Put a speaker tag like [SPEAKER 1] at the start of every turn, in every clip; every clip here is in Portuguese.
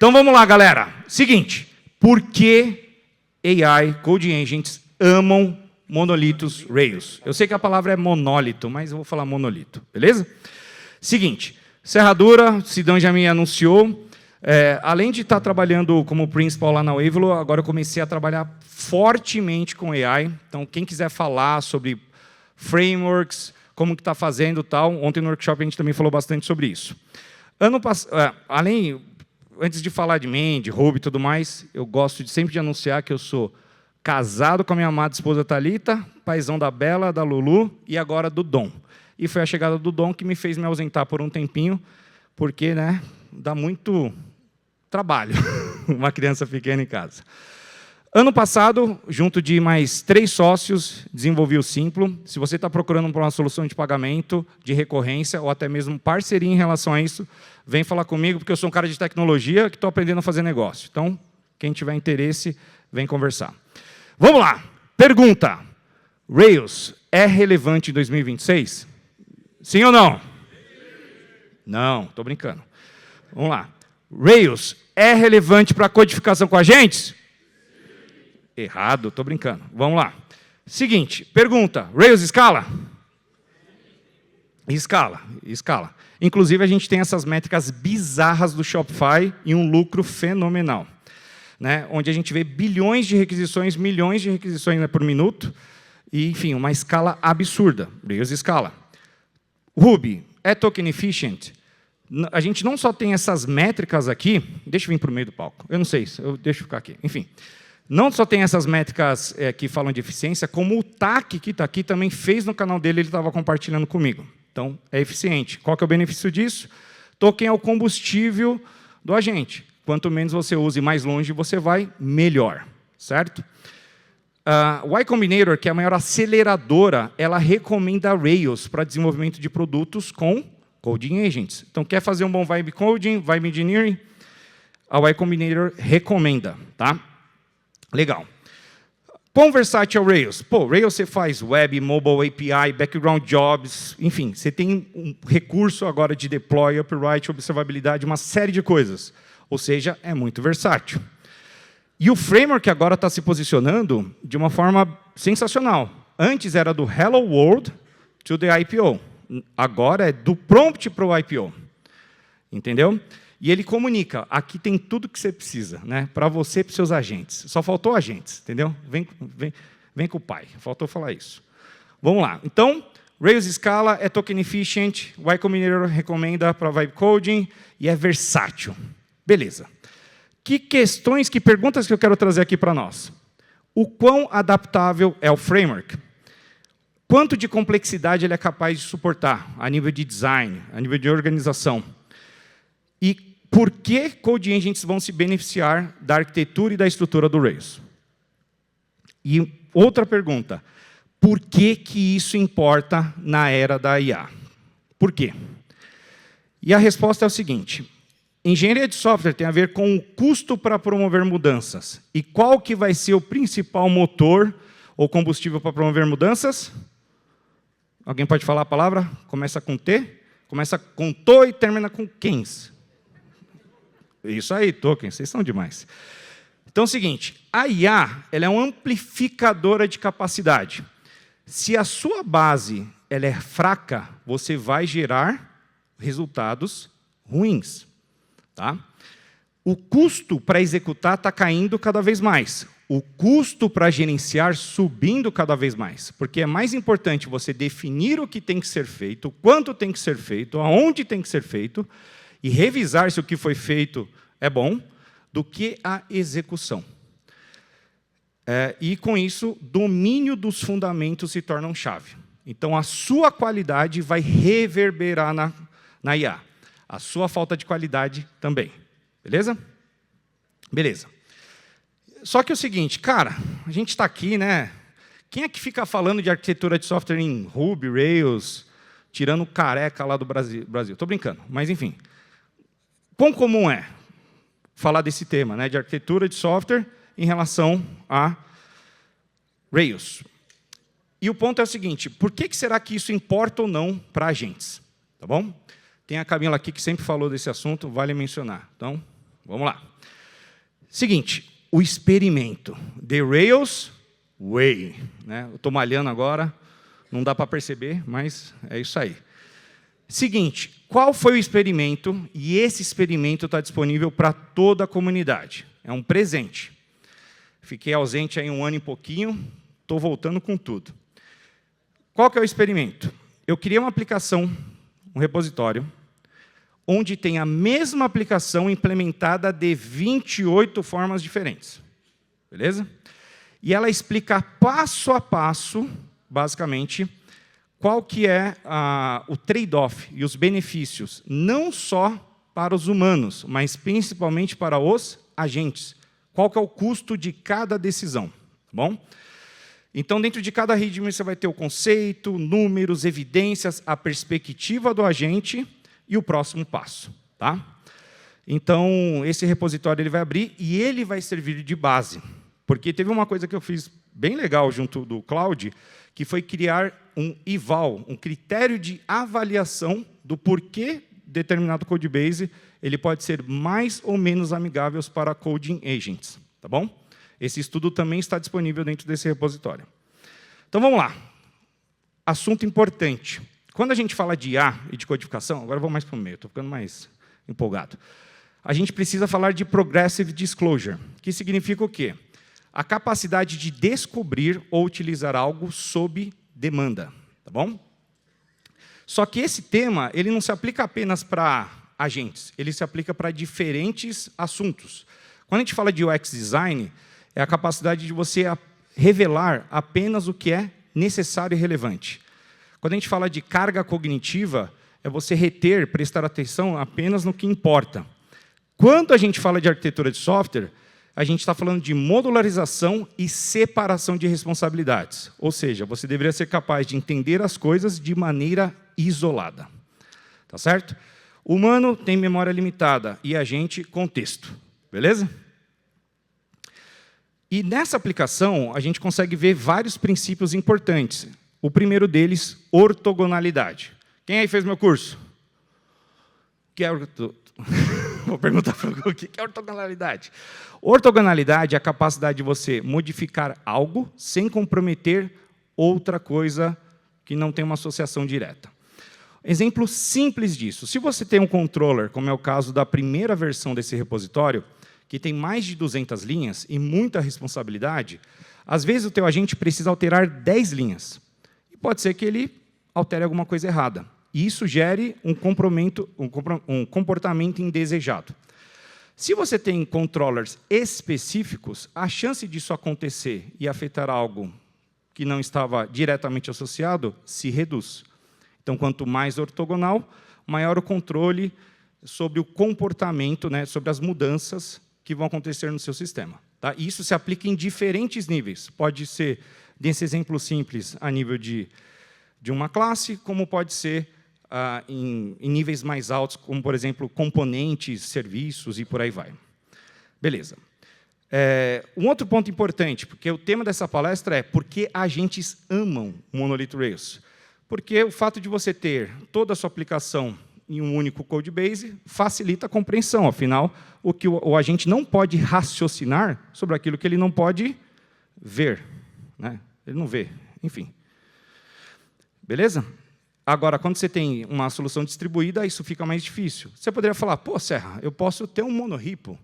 [SPEAKER 1] Então vamos lá, galera. Seguinte, por que AI, Code Agents, amam monolitos Rails? Eu sei que a palavra é monólito, mas eu vou falar monolito, beleza? Seguinte, Serradura, Sidão já me anunciou, além de estar trabalhando como principal lá na Wavelo, agora eu comecei a trabalhar fortemente com AI. Então, quem quiser falar sobre frameworks, como que está fazendo e tal, ontem no workshop a gente também falou bastante sobre isso. Antes de falar de Mandy, Ruby e tudo mais, eu gosto sempre de anunciar que eu sou casado com a minha amada esposa Thalita, paizão da Bela, da Lulu e agora do Dom. E foi a chegada do Dom que me fez me ausentar por um tempinho, porque, né, dá muito trabalho uma criança pequena em casa. Ano passado, junto de mais 3 sócios, desenvolvi o Simplo. Se você está procurando por uma solução de pagamento, de recorrência, ou até mesmo parceria em relação a isso, vem falar comigo, porque eu sou um cara de tecnologia que estou aprendendo a fazer negócio. Então, quem tiver interesse, vem conversar. Vamos lá. Pergunta. Rails é relevante em 2026? Sim ou não? Não, estou brincando. Vamos lá. Rails é relevante para a codificação com agentes? Errado, estou brincando. Vamos lá. Seguinte, pergunta. Rails escala? Escala. Inclusive, a gente tem essas métricas bizarras do Shopify e um lucro fenomenal, né? Onde a gente vê bilhões de requisições, milhões de requisições, né, por minuto, e, enfim, uma escala absurda. Rails escala. Ruby é token efficient? A gente não só tem essas métricas aqui, deixa eu vir para o meio do palco, eu não sei, deixa eu ficar aqui, enfim. Não só tem essas métricas que falam de eficiência, como o TAC que está aqui também fez no canal dele, ele estava compartilhando comigo. Então, é eficiente. Qual que é o benefício disso? Token é o combustível do agente. Quanto menos você use, mais longe você vai, melhor. Certo? O Y Combinator, que é a maior aceleradora, ela recomenda Rails para desenvolvimento de produtos com Coding Agents. Então, quer fazer um bom Vibe Coding, Vibe Engineering? A Y Combinator recomenda. Tá? Legal. Quão versátil é o Rails? Pô, Rails você faz web, mobile API, background jobs, enfim, você tem um recurso agora de deploy, upright, observabilidade, uma série de coisas. Ou seja, é muito versátil. E o framework agora está se posicionando de uma forma sensacional. Antes era do Hello World to the IPO. Agora é do prompt para o IPO. Entendeu? E ele comunica, aqui tem tudo que você precisa, né? Para você e para os seus agentes. Só faltou agentes, entendeu? Vem com o pai, faltou falar isso. Vamos lá. Então, Rails escala, é token efficient, o Y Combinator recomenda para Vibe Coding e é versátil. Beleza. Que perguntas que eu quero trazer aqui para nós? O quão adaptável é o framework? Quanto de complexidade ele é capaz de suportar, a nível de design, a nível de organização? E por que Code Agents vão se beneficiar da arquitetura e da estrutura do Rails? E outra pergunta, por que isso importa na era da IA? Por quê? E a resposta é o seguinte, engenharia de software tem a ver com o custo para promover mudanças. E qual que vai ser o principal motor ou combustível para promover mudanças? Alguém pode falar a palavra? Começa com T, começa com TO e termina com QUENS. Isso aí, token, vocês são demais. Então é o seguinte, a IA ela é uma amplificadora de capacidade. Se a sua base ela é fraca, você vai gerar resultados ruins. Tá? O custo para executar está caindo cada vez mais. O custo para gerenciar subindo cada vez mais. Porque é mais importante você definir o que tem que ser feito, quanto tem que ser feito, aonde tem que ser feito, e revisar se o que foi feito é bom, do que a execução. E, com isso, domínio dos fundamentos se torna um chave. Então, a sua qualidade vai reverberar na IA. A sua falta de qualidade também. Beleza? Beleza. Só que é o seguinte, cara, a gente está aqui, né? Quem é que fica falando de arquitetura de software em Ruby, Rails, tirando o careca lá do Brasil? Estou brincando, mas, enfim. Quão comum é falar desse tema, né, de arquitetura de software em relação a Rails? E o ponto é o seguinte, por que será que isso importa ou não para agentes? Tá bom? Tem a Camila aqui que sempre falou desse assunto, vale mencionar. Então, Vamos lá. Seguinte, o experimento. The Rails Way. Né? Eu estou malhando agora, não dá para perceber, mas é isso aí. Seguinte, qual foi o experimento? E esse experimento está disponível para toda a comunidade. É um presente. Fiquei ausente aí 1 ano e pouquinho, estou voltando com tudo. Qual que é o experimento? Eu criei uma aplicação, um repositório, onde tem a mesma aplicação implementada de 28 formas diferentes. Beleza? E ela explica passo a passo, basicamente, qual que é o trade-off e os benefícios, não só para os humanos, mas principalmente para os agentes. Qual que é o custo de cada decisão, tá bom? Então, dentro de cada readme, você vai ter o conceito, números, evidências, a perspectiva do agente e o próximo passo. Tá? Então, esse repositório ele vai abrir e ele vai servir de base. Porque teve uma coisa que eu fiz bem legal junto do Cloud, que foi criar um eval, um critério de avaliação do porquê determinado codebase ele pode ser mais ou menos amigável para coding agents. Tá bom? Esse estudo também está disponível dentro desse repositório. Então, vamos lá. Assunto importante. Quando a gente fala de IA e de codificação, agora eu vou mais para o meio, estou ficando mais empolgado. A gente precisa falar de Progressive Disclosure, que significa o quê? A capacidade de descobrir ou utilizar algo sob demanda. Tá bom? Só que esse tema ele não se aplica apenas para agentes, ele se aplica para diferentes assuntos. Quando a gente fala de UX Design, é a capacidade de você revelar apenas o que é necessário e relevante. Quando a gente fala de carga cognitiva, é você reter, prestar atenção apenas no que importa. Quando a gente fala de arquitetura de software, a gente está falando de modularização e separação de responsabilidades. Ou seja, você deveria ser capaz de entender as coisas de maneira isolada. Tá certo? O humano tem memória limitada e a gente, contexto. Beleza? E nessa aplicação, a gente consegue ver vários princípios importantes. O primeiro deles, ortogonalidade. Quem aí fez meu curso? Vou perguntar para o que é ortogonalidade. Ortogonalidade é a capacidade de você modificar algo sem comprometer outra coisa que não tem uma associação direta. Exemplo simples disso. Se você tem um controller, como é o caso da primeira versão desse repositório, que tem mais de 200 linhas e muita responsabilidade, às vezes o teu agente precisa alterar 10 linhas. E pode ser que ele altere alguma coisa errada. E isso gere um comportamento indesejado. Se você tem controllers específicos, a chance disso acontecer e afetar algo que não estava diretamente associado se reduz. Então, quanto mais ortogonal, maior o controle sobre o comportamento, né, sobre as mudanças que vão acontecer no seu sistema. Tá? E isso se aplica em diferentes níveis. Pode ser, nesse exemplo simples, a nível de uma classe, como pode ser em níveis mais altos, como, por exemplo, componentes, serviços e por aí vai. Beleza. Um outro ponto importante, porque o tema dessa palestra é por que agentes amam o Monolith Rails. Porque o fato de você ter toda a sua aplicação em um único codebase facilita a compreensão. Afinal, o agente não pode raciocinar sobre aquilo que ele não pode ver. Né? Ele não vê, enfim. Beleza? Agora, quando você tem uma solução distribuída, isso fica mais difícil. Você poderia falar, pô, Serra, eu posso ter um monorepo,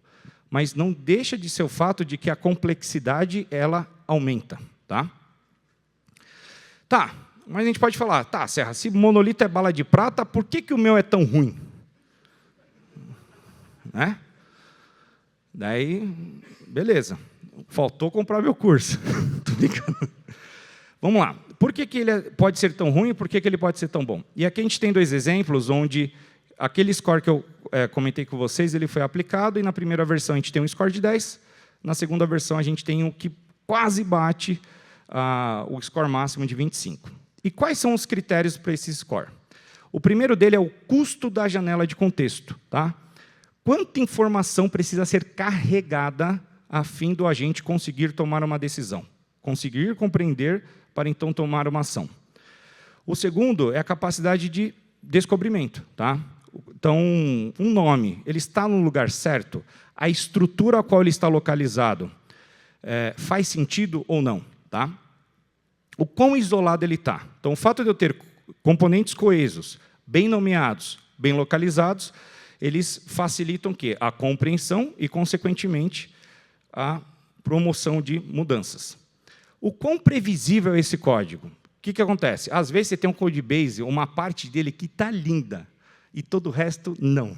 [SPEAKER 1] mas não deixa de ser o fato de que a complexidade ela aumenta. Tá? Tá. Mas a gente pode falar, tá, Serra, se monolito é bala de prata, por que o meu é tão ruim? Né? Daí, beleza. Faltou comprar meu curso. Tô brincando. Vamos lá. Por que ele pode ser tão ruim e por que ele pode ser tão bom? E aqui a gente tem 2 exemplos onde aquele score que eu comentei com vocês, ele foi aplicado e na primeira versão a gente tem um score de 10, na segunda versão a gente tem um que quase bate o score máximo de 25. E quais são os critérios para esse score? O primeiro dele é o custo da janela de contexto. Tá? Quanta informação precisa ser carregada a fim do agente conseguir tomar uma decisão? Conseguir compreender para, então, tomar uma ação. O segundo é a capacidade de descobrimento. Tá? Então, um nome, ele está no lugar certo? A estrutura a qual ele está localizado faz sentido ou não? Tá? O quão isolado ele está? Então, o fato de eu ter componentes coesos, bem nomeados, bem localizados, eles facilitam o quê? A compreensão e, consequentemente, a promoção de mudanças. O quão previsível é esse código? O que acontece? Às vezes você tem um codebase, uma parte dele que está linda, e todo o resto não.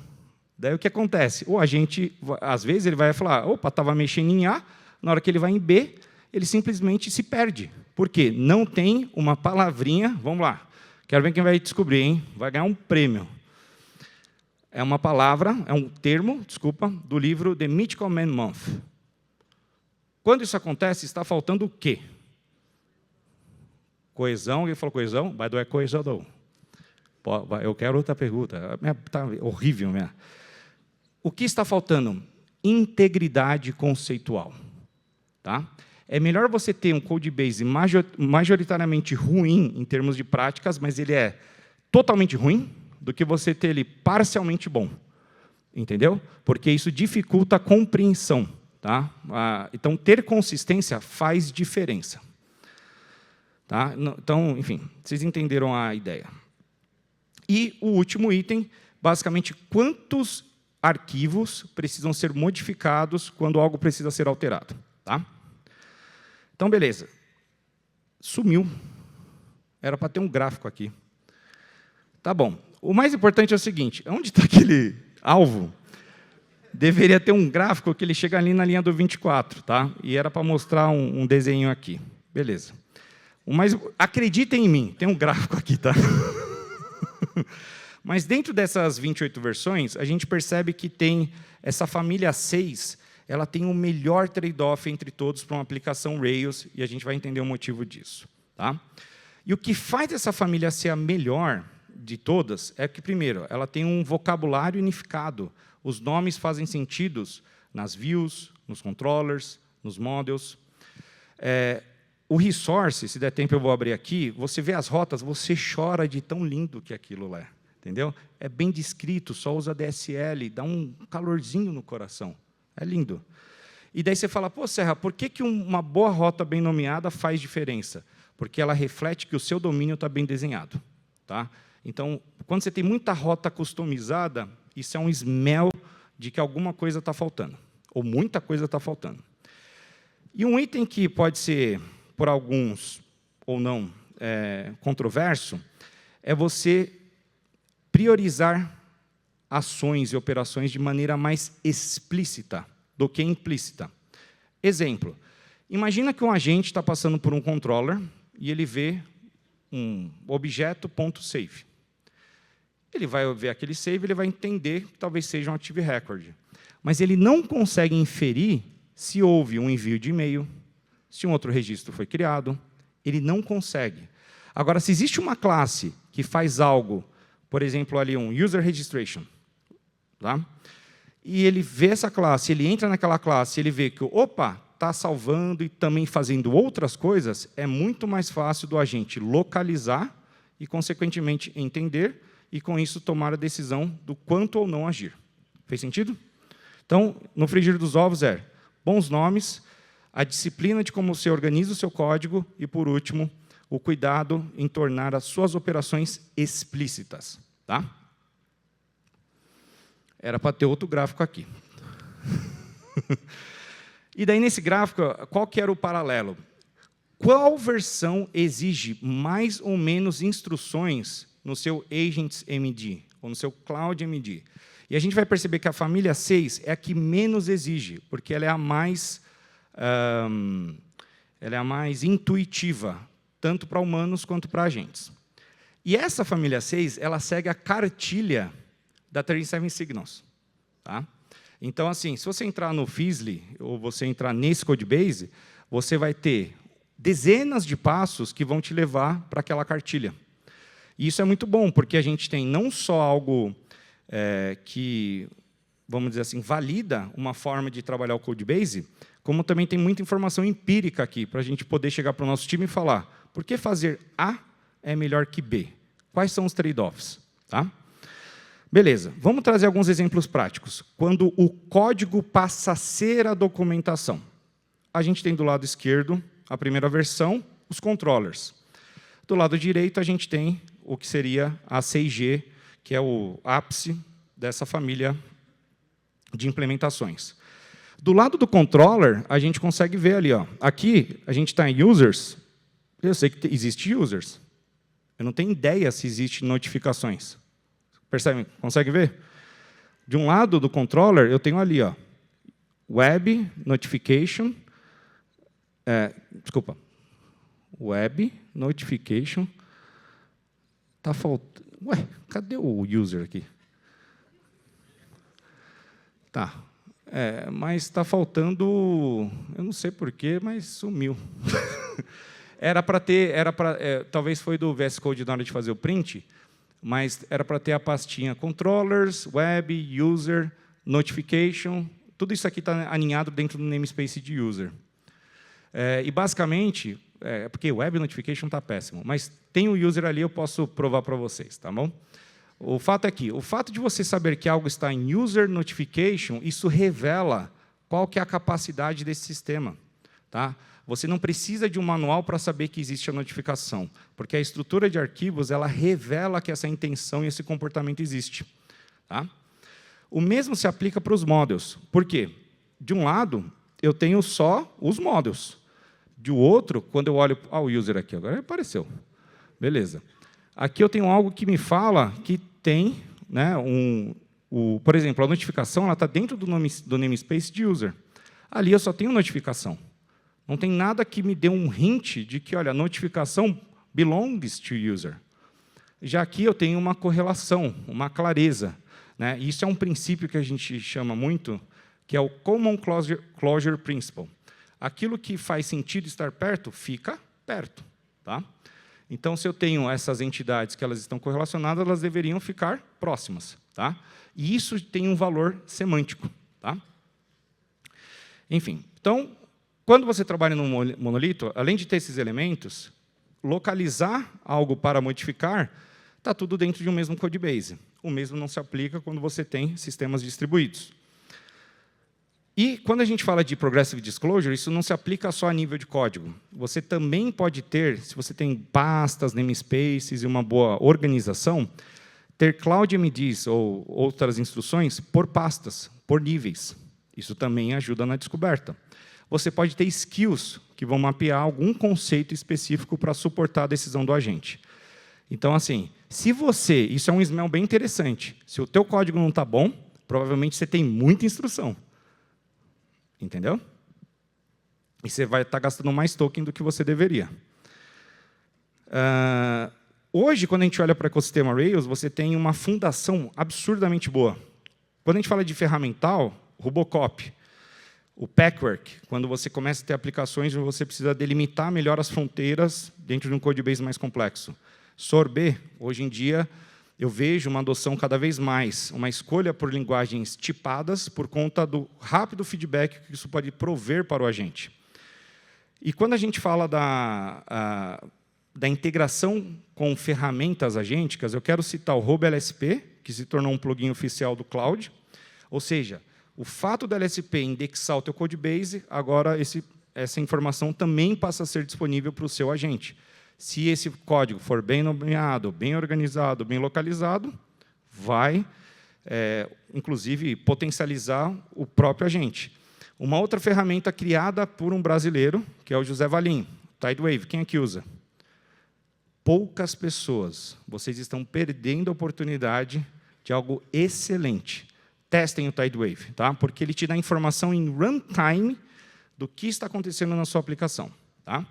[SPEAKER 1] Daí o que acontece? O agente, às vezes, ele vai falar, opa, estava mexendo em A, na hora que ele vai em B, ele simplesmente se perde. Por quê? Não tem uma palavrinha, vamos lá, quero ver quem vai descobrir, hein? Vai ganhar um prêmio. É uma palavra, é um termo, desculpa, do livro The Mythical Man Month. Quando isso acontece, está faltando o quê? Coesão, alguém falou coesão? By the way, coesão não. Eu quero outra pergunta. Está horrível. Minha. O que está faltando? Integridade conceitual. Tá? É melhor você ter um codebase majoritariamente ruim em termos de práticas, mas ele é totalmente ruim, do que você ter ele parcialmente bom. Entendeu? Porque isso dificulta a compreensão. Tá? Então, ter consistência faz diferença. Tá? Então, enfim, vocês entenderam a ideia. E o último item, basicamente, quantos arquivos precisam ser modificados quando algo precisa ser alterado. Tá? Então, beleza. Sumiu. Era para ter um gráfico aqui. Tá bom. O mais importante é o seguinte, onde está aquele alvo? Deveria ter um gráfico que ele chega ali na linha do 24, tá? E era para mostrar um desenho aqui. Beleza. Mas acreditem em mim, tem um gráfico aqui, tá? Mas dentro dessas 28 versões, a gente percebe que tem essa família 6, ela tem o melhor trade-off entre todos para uma aplicação Rails, e a gente vai entender o motivo disso. Tá? E o que faz essa família ser a melhor de todas é que, primeiro, ela tem um vocabulário unificado. Os nomes fazem sentido nas views, nos controllers, nos models. O resource, se der tempo eu vou abrir aqui, você vê as rotas, você chora de tão lindo que aquilo é. Entendeu? É bem descrito, só usa DSL, dá um calorzinho no coração. É lindo. E daí você fala, pô, Serra, por que uma boa rota bem nomeada faz diferença? Porque ela reflete que o seu domínio está bem desenhado. Tá? Então, quando você tem muita rota customizada, isso é um smell de que alguma coisa está faltando, ou muita coisa está faltando. E um item que pode ser, por alguns ou não, controverso, é você priorizar ações e operações de maneira mais explícita do que implícita. Exemplo, imagina que um agente está passando por um controller e ele vê um objeto.save. Ele vai ver aquele save, ele vai entender que talvez seja um Active Record. Mas ele não consegue inferir se houve um envio de e-mail, se um outro registro foi criado. Ele não consegue. Agora, se existe uma classe que faz algo, por exemplo, ali um User Registration, tá? E ele vê essa classe, ele entra naquela classe, ele vê que, opa, está salvando e também fazendo outras coisas, é muito mais fácil do agente localizar e, consequentemente, entender e, com isso, tomar a decisão do quanto ou não agir. Fez sentido? Então, no frigir dos ovos bons nomes, a disciplina de como você organiza o seu código e, por último, o cuidado em tornar as suas operações explícitas. Tá? Era para ter outro gráfico aqui. E daí, nesse gráfico, qual que era o paralelo? Qual versão exige mais ou menos instruções no seu Agents MD, ou no seu Cloud MD? E a gente vai perceber que a família 6 é a que menos exige, porque ela é a mais intuitiva, tanto para humanos quanto para agentes. E essa família 6, ela segue a cartilha da 37 Signals. Tá? Então, assim, se você entrar no Fizzly, ou você entrar nesse Codebase, você vai ter dezenas de passos que vão te levar para aquela cartilha. E isso é muito bom, porque a gente tem não só algo que, vamos dizer assim, valida uma forma de trabalhar o Codebase, como também tem muita informação empírica aqui, para a gente poder chegar para o nosso time e falar por que fazer A é melhor que B? Quais são os trade-offs? Tá? Beleza, vamos trazer alguns exemplos práticos. Quando o código passa a ser a documentação. A gente tem do lado esquerdo a primeira versão, os controllers. Do lado direito, a gente tem o que seria a CIG, que é o ápice dessa família de implementações. Do lado do controller, a gente consegue ver ali. Ó, aqui, a gente está em users. Eu sei que existe users. Eu não tenho ideia se existe notificações. Percebe? Consegue ver? De um lado do controller, eu tenho ali, ó, web notification. Desculpa. Web notification. Está faltando. Ué, cadê o user aqui? Tá. Mas está faltando. Eu não sei porquê, mas sumiu. Era para ter. Talvez foi do VS Code na hora de fazer o print, mas era para ter a pastinha controllers, web, user, notification. Tudo isso aqui está aninhado dentro do namespace de user. E, basicamente, porque web notification está péssimo, mas tem o user ali, eu posso provar para vocês, tá bom? O fato é que, o fato de você saber que algo está em user notification, isso revela qual que é a capacidade desse sistema. Tá? Você não precisa de um manual para saber que existe a notificação, porque a estrutura de arquivos ela revela que essa intenção e esse comportamento existe. Tá? O mesmo se aplica para os models. Por quê? De um lado, eu tenho só os models. De outro, quando eu olho... o user aqui, agora apareceu. Beleza. Aqui eu tenho algo que me fala que tem, né, por exemplo, a notificação está dentro do namespace de user. Ali eu só tenho notificação. Não tem nada que me dê um hint de que, olha, a notificação belongs to user. Já aqui eu tenho uma correlação, uma clareza. Né? E isso é um princípio que a gente chama muito, que é o Common Closure Principle. Aquilo que faz sentido estar perto, fica perto. Tá? Então, se eu tenho essas entidades que elas estão correlacionadas, elas deveriam ficar próximas. Tá? E isso tem um valor semântico. Tá? Enfim, então, quando você trabalha num monolito, além de ter esses elementos, localizar algo para modificar, está tudo dentro de um mesmo codebase. O mesmo não se aplica quando você tem sistemas distribuídos. E, quando a gente fala de Progressive Disclosure, isso não se aplica só a nível de código. Você também pode ter, se você tem pastas, namespaces e uma boa organização, ter Cloud MDs ou outras instruções por pastas, por níveis. Isso também ajuda na descoberta. Você pode ter skills que vão mapear algum conceito específico para suportar a decisão do agente. Então, assim, se você... Isso é um smell bem interessante. Se o teu código não está bom, provavelmente você tem muita instrução. Entendeu? E você vai estar gastando mais token do que você deveria. Hoje, quando a gente olha para o ecossistema Rails, você tem uma fundação absurdamente boa. Quando a gente fala de ferramental, Robocop, o Packwork, quando você começa a ter aplicações onde você precisa delimitar melhor as fronteiras dentro de um codebase mais complexo. Sorbet, hoje em dia, eu vejo uma adoção cada vez mais, uma escolha por linguagens tipadas por conta do rápido feedback que isso pode prover para o agente. E quando a gente fala da integração com ferramentas agênticas, eu quero citar o RoboLSP, que se tornou um plugin oficial do Cloud. Ou seja, o fato do LSP indexar o teu codebase, agora essa informação também passa a ser disponível para o seu agente. Se esse código for bem nomeado, bem organizado, bem localizado, vai, inclusive, potencializar o próprio agente. Uma outra ferramenta criada por um brasileiro, que é o José Valim, Tidewave. Quem é que usa? Poucas pessoas. Vocês estão perdendo a oportunidade de algo excelente. Testem o Tidewave, tá? Porque ele te dá informação em runtime do que está acontecendo na sua aplicação. Tá?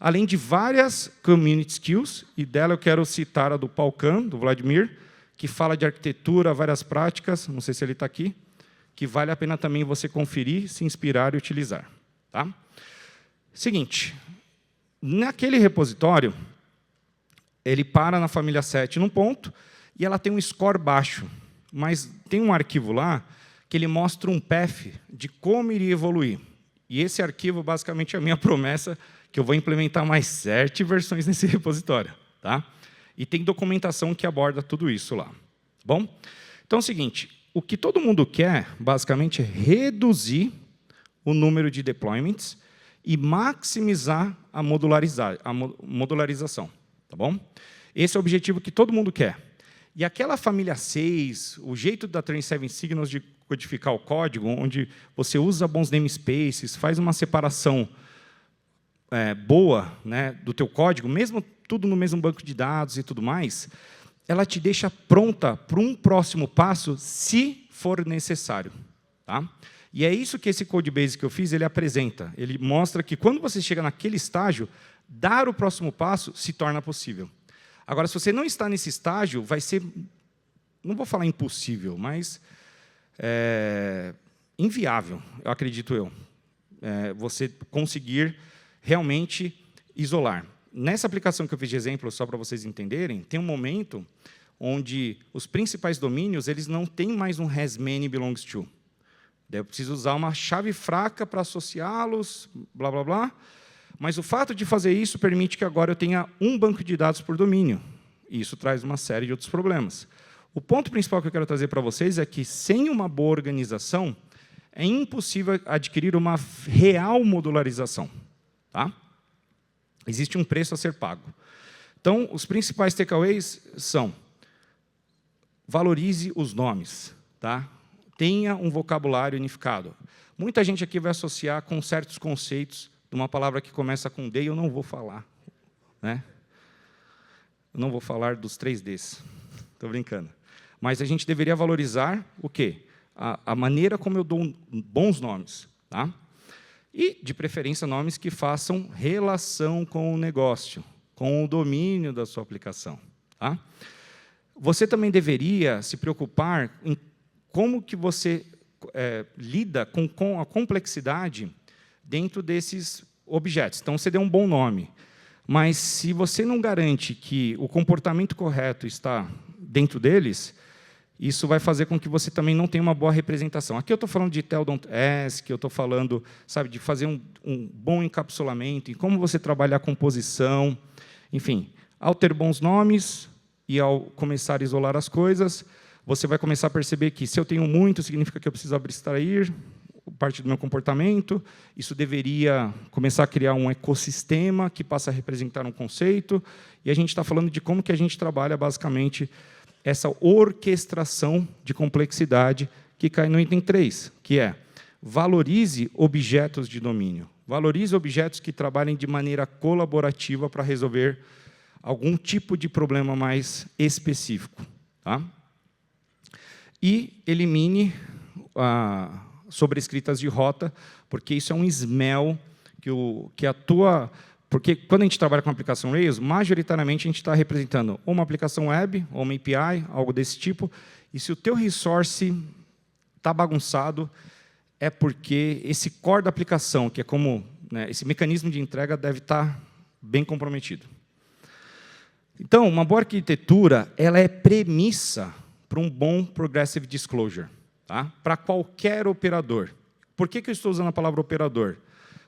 [SPEAKER 1] Além de várias community skills, e dela eu quero citar a do Palcan, do Vladimir, que fala de arquitetura, várias práticas, não sei se ele está aqui, que vale a pena também você conferir, se inspirar e utilizar. Tá? Seguinte, naquele repositório, ele para na família 7 num ponto, e ela tem um score baixo, mas tem um arquivo lá que ele mostra um path de como iria evoluir. E esse arquivo, basicamente, é a minha promessa que eu vou implementar mais 7 versões nesse repositório. Tá? E tem documentação que aborda tudo isso lá. Bom, Então é o seguinte, o que todo mundo quer, basicamente, é reduzir o número de deployments e maximizar a modularização. Tá bom? Esse é o objetivo que todo mundo quer. E aquela família 6, o jeito da Train 7 Signals de codificar o código, onde você usa bons namespaces, faz uma separação boa, né, do teu código, mesmo tudo no mesmo banco de dados e tudo mais, ela te deixa pronta para um próximo passo, se for necessário. Tá? E é isso que esse codebase que eu fiz, ele apresenta. Ele mostra que, quando você chega naquele estágio, dar o próximo passo se torna possível. Agora, se você não está nesse estágio, vai ser, não vou falar impossível, mas inviável, eu acredito você conseguir realmente isolar. Nessa aplicação que eu fiz de exemplo, só para vocês entenderem, tem um momento onde os principais domínios eles não têm mais um has many belongs to. Daí eu preciso usar uma chave fraca para associá-los, blá, blá, blá. Mas o fato de fazer isso permite que agora eu tenha um banco de dados por domínio. E isso traz uma série de outros problemas. O ponto principal que eu quero trazer para vocês é que, sem uma boa organização, é impossível adquirir uma real modularização. Tá? Existe um preço a ser pago. Então, os principais takeaways são: valorize os nomes. Tá? Tenha um vocabulário unificado. Muita gente aqui vai associar com certos conceitos de uma palavra que começa com D e eu não vou falar. Né? Eu não vou falar dos 3 Ds. Estou brincando. Mas a gente deveria valorizar o quê? A maneira como eu dou bons nomes. Tá? E, de preferência, nomes que façam relação com o negócio, com o domínio da sua aplicação. Tá? Você também deveria se preocupar em como que você lida com a complexidade dentro desses objetos. Então, você deu um bom nome, mas se você não garante que o comportamento correto está dentro deles, isso vai fazer com que você também não tenha uma boa representação. Aqui eu estou falando de tell, don't ask, eu estou falando, sabe, de fazer um bom encapsulamento, em como você trabalhar a composição, enfim. Ao ter bons nomes e ao começar a isolar as coisas, você vai começar a perceber que, se eu tenho muito, significa que eu preciso abstrair parte do meu comportamento. Isso deveria começar a criar um ecossistema que passa a representar um conceito. E a gente está falando de como que a gente trabalha, basicamente, essa orquestração de complexidade que cai no item 3, que é: valorize objetos de domínio. Valorize objetos que trabalhem de maneira colaborativa para resolver algum tipo de problema mais específico. Tá? E elimine sobrescritas de rota, porque isso é um smell que atua. Porque, quando a gente trabalha com aplicação Rails, majoritariamente a gente está representando uma aplicação web, ou uma API, algo desse tipo, e se o teu resource está bagunçado, é porque esse core da aplicação, que é como, né, esse mecanismo de entrega, deve estar bem comprometido. Então, uma boa arquitetura ela é premissa para um bom Progressive Disclosure, tá? Para qualquer operador. Por que eu estou usando a palavra operador?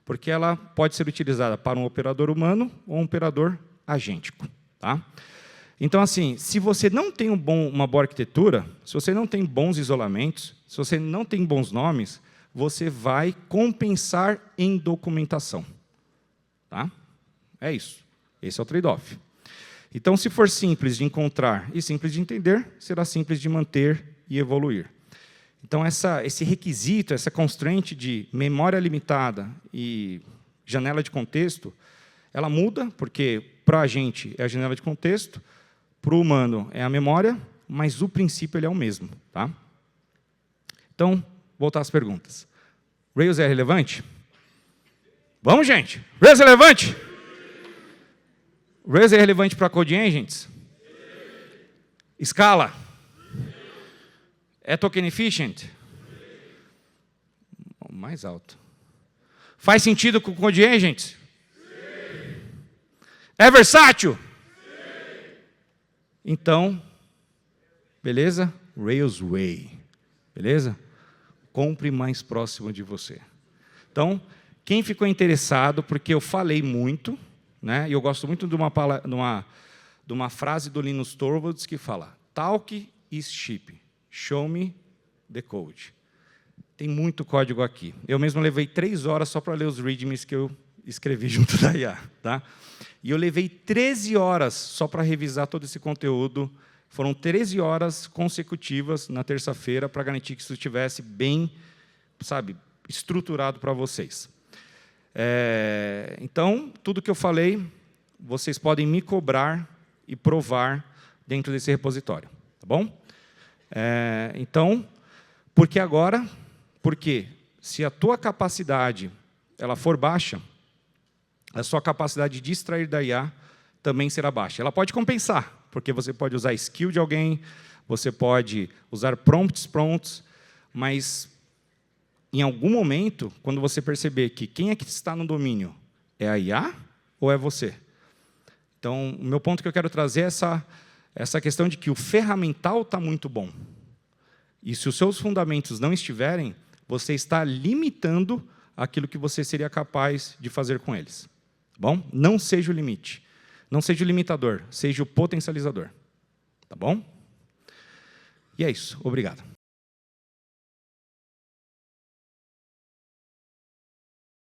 [SPEAKER 1] Porque ela pode ser utilizada para um operador humano ou um operador agêntico. Tá? Então, assim, se você não tem uma boa arquitetura, se você não tem bons isolamentos, se você não tem bons nomes, você vai compensar em documentação. Tá? É isso. Esse é o trade-off. Então, se for simples de encontrar e simples de entender, será simples de manter e evoluir. Então, esse requisito, essa constraint de memória limitada e janela de contexto, ela muda, porque para a gente é a janela de contexto, para o humano é a memória, mas o princípio ele é o mesmo. Tá? Então, voltar às perguntas. Rails é relevante? Vamos, gente! Rails é relevante? Rails é relevante para Code Engines? Scala? É token efficient? Mais alto. Faz sentido com o Code Agents? Sim. É versátil? Sim. Então, beleza? Rails Way. Beleza? Compre mais próximo de você. Então, quem ficou interessado, porque eu falei muito, né, e eu gosto muito de uma frase do Linus Torvalds que fala: talk is cheap. Show me the code. Tem muito código aqui. Eu mesmo levei 3 horas só para ler os readmes que eu escrevi junto da IA. Tá? E eu levei 13 horas só para revisar todo esse conteúdo. Foram 13 horas consecutivas na terça-feira para garantir que isso estivesse bem, sabe, estruturado para vocês. Então, tudo que eu falei, vocês podem me cobrar e provar dentro desse repositório. Tá bom? Então, por que agora? Porque se a tua capacidade ela for baixa, a sua capacidade de extrair da IA também será baixa. Ela pode compensar, porque você pode usar skill de alguém, você pode usar prompts prontos, mas em algum momento, quando você perceber que quem é que está no domínio é a IA ou é você? Então, o meu ponto que eu quero trazer é essa questão de que o ferramental está muito bom. E se os seus fundamentos não estiverem, você está limitando aquilo que você seria capaz de fazer com eles. Tá bom? Não seja o limite. Não seja o limitador, seja o potencializador. Tá bom? E é isso. Obrigado.